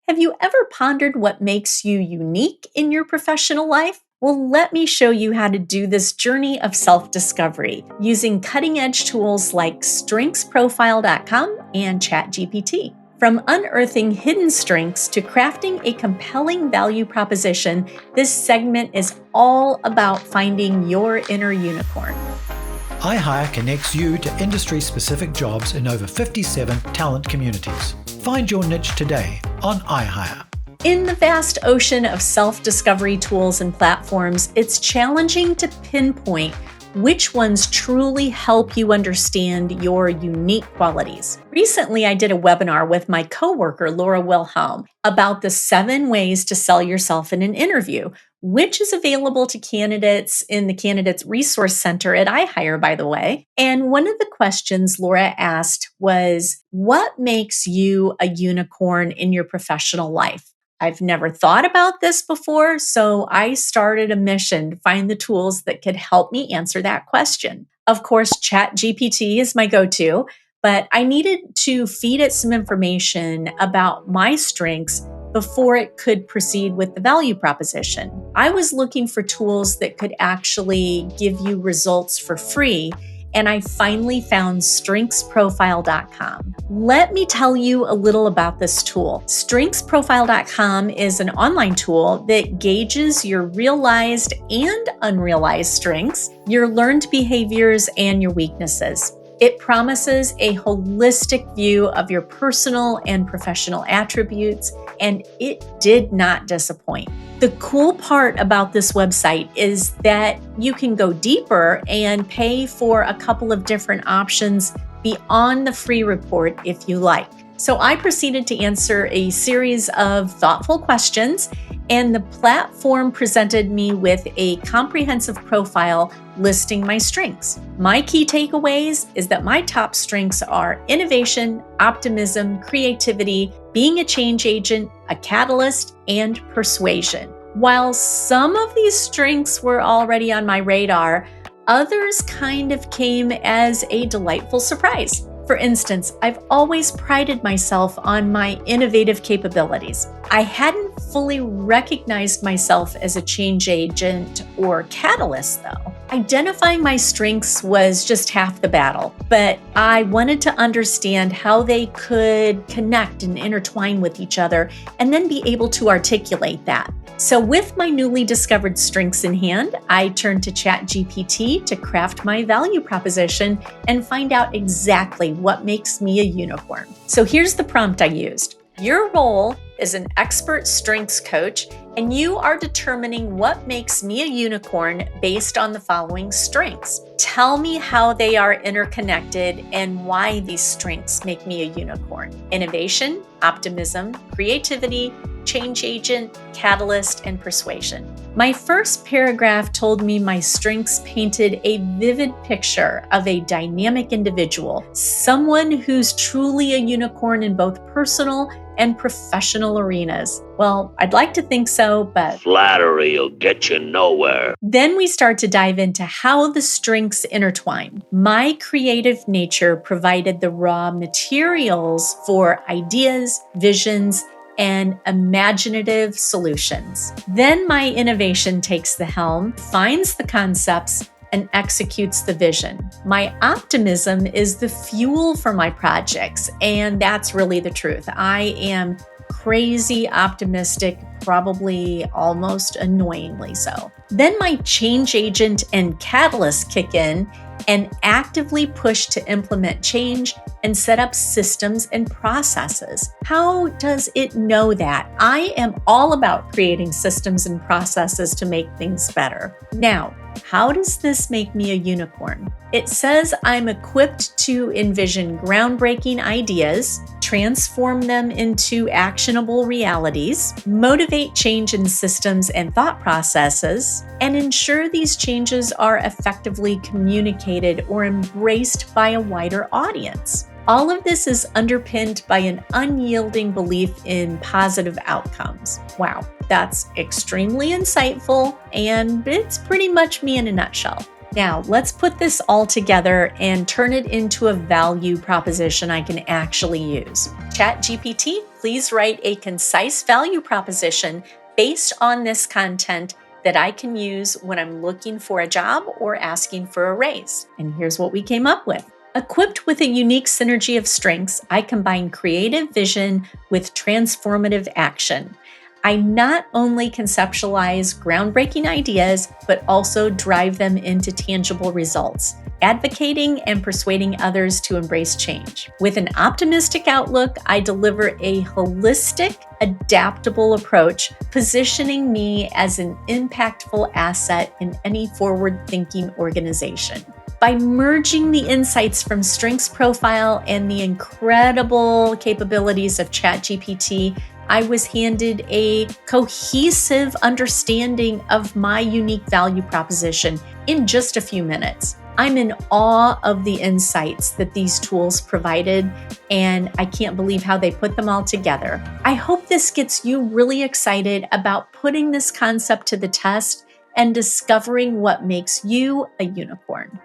Have you ever pondered what makes you unique in your professional life? Well, let me show you how to do this journey of self discovery using cutting edge tools like strengthsprofile.com and ChatGPT. From unearthing hidden strengths to crafting a compelling value proposition, this segment is all about finding your inner unicorn. iHire connects you to industry-specific jobs in over 57 talent communities. Find your niche today on iHire. In the vast ocean of self-discovery tools and platforms, it's challenging to pinpoint which ones truly help you understand your unique qualities. Recently, I did a webinar with my coworker, Laura Wilhelm, about the 7 ways to sell yourself in an interview, which is available to candidates in the Candidates Resource Center at iHire, by the way. And one of the questions Laura asked was, what makes you a unicorn in your professional life? I've never thought about this before, so I started a mission to find the tools that could help me answer that question. Of course, ChatGPT is my go-to, but I needed to feed it some information about my strengths before it could proceed with the value proposition. I was looking for tools that could actually give you results for free, and I finally found strengthsprofile.com. Let me tell you a little about this tool. Strengthsprofile.com is an online tool that gauges your realized and unrealized strengths, your learned behaviors, and your weaknesses. It promises a holistic view of your personal and professional attributes, and it did not disappoint. The cool part about this website is that you can go deeper and pay for a couple of different options beyond the free report if you like. So I proceeded to answer a series of thoughtful questions, and the platform presented me with a comprehensive profile listing my strengths. My key takeaways is that my top strengths are innovation, optimism, creativity, being a change agent, a catalyst, and persuasion. While some of these strengths were already on my radar, others kind of came as a delightful surprise. For instance, I've always prided myself on my innovative capabilities. I hadn't fully recognized myself as a change agent or catalyst, though. Identifying my strengths was just half the battle, but I wanted to understand how they could connect and intertwine with each other and then be able to articulate that. So with my newly discovered strengths in hand, I turned to ChatGPT to craft my value proposition and find out exactly what makes me a unicorn. So here's the prompt I used. Your role is an expert strengths coach, and you are determining what makes me a unicorn based on the following strengths. Tell me how they are interconnected and why these strengths make me a unicorn. Innovation, optimism, creativity, change agent, catalyst, and persuasion. My first paragraph told me my strengths painted a vivid picture of a dynamic individual, someone who's truly a unicorn in both personal and professional arenas. Well, I'd like to think so, but flattery will get you nowhere. Then we start to dive into how the strengths intertwine. My creative nature provided the raw materials for ideas, visions, and imaginative solutions. Then my innovation takes the helm, finds the concepts, and executes the vision. My optimism is the fuel for my projects, and that's really the truth. I am crazy optimistic, probably almost annoyingly so. Then my change agent and catalyst kick in and actively push to implement change and set up systems and processes. How does it know that? I am all about creating systems and processes to make things better. Now, how does this make me a unicorn? It says I'm equipped to envision groundbreaking ideas, transform them into actionable realities, motivate change in systems and thought processes, and ensure these changes are effectively communicated or embraced by a wider audience. All of this is underpinned by an unyielding belief in positive outcomes. Wow, that's extremely insightful, and it's pretty much me in a nutshell. Now, let's put this all together and turn it into a value proposition I can actually use. ChatGPT, please write a concise value proposition based on this content that I can use when I'm looking for a job or asking for a raise. And here's what we came up with. Equipped with a unique synergy of strengths, I combine creative vision with transformative action. I not only conceptualize groundbreaking ideas, but also drive them into tangible results, advocating and persuading others to embrace change. With an optimistic outlook, I deliver a holistic, adaptable approach, positioning me as an impactful asset in any forward-thinking organization. By merging the insights from Strengths Profile and the incredible capabilities of ChatGPT, I was handed a cohesive understanding of my unique value proposition in just a few minutes. I'm in awe of the insights that these tools provided, and I can't believe how they put them all together. I hope this gets you really excited about putting this concept to the test and discovering what makes you a unicorn.